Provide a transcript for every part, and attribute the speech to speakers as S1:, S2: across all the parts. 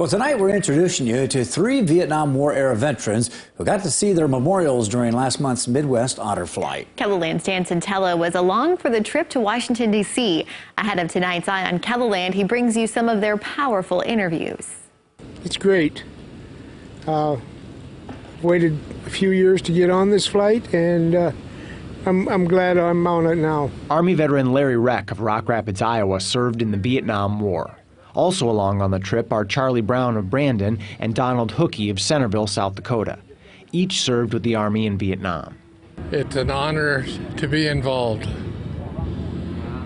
S1: Well, tonight we're introducing you to 3 Vietnam War era veterans who got to see their memorials during last month's Midwest Honor Flight.
S2: KELOLAND's Dan Santella was along for the trip to Washington, D.C. Ahead of tonight's Eye on KELOLAND, he brings you some of their powerful interviews.
S3: It's great. Waited a few years to get on this flight, and I'm glad I'm on it now.
S4: Army veteran Larry Reck of Rock Rapids, Iowa, served in the Vietnam War. Also along on the trip are Charlie Brown of Brandon and Donald Hookey of Centerville, South Dakota. Each served with the Army in Vietnam.
S5: It's an honor to be involved.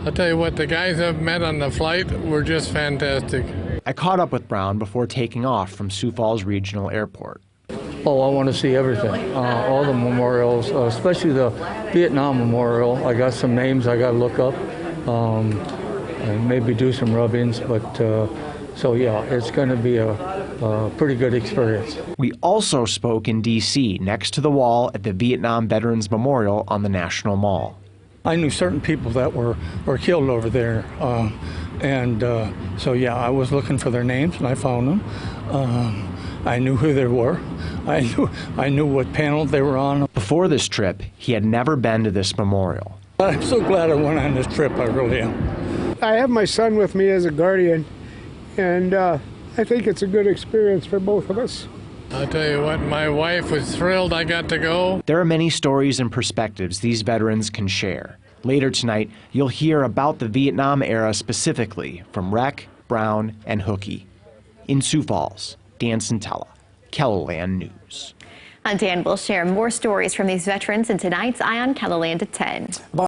S5: I'll tell you what, the guys I've met on the flight were just fantastic.
S4: I caught up with Brown before taking off from Sioux Falls Regional Airport.
S6: Oh, I want to see everything, all the memorials, especially the Vietnam Memorial. I got some names I got to look up and maybe do some rub-ins, but so yeah, it's going to be a pretty good experience.
S4: We also spoke in D.C. next to the wall at the Vietnam Veterans Memorial on the National Mall.
S6: I knew certain people that were killed over there, and so yeah, I was looking for their names and I found them. I knew who they were. I knew what panel they were on.
S4: Before this trip, he had never been to this memorial.
S6: I'm so glad I went on this trip, I really am.
S3: I have my son with me as a guardian, and I think it's a good experience for both of us.
S5: I'll tell you what, my wife was thrilled I got to go.
S4: There are many stories and perspectives these veterans can share. Later tonight, you'll hear about the Vietnam era specifically from Reck, Brown, and Hookey. In Sioux Falls, Dan Santella, KELOLAND News.
S2: Dan will share more stories from these veterans in tonight's Eye on KELOLAND at 10.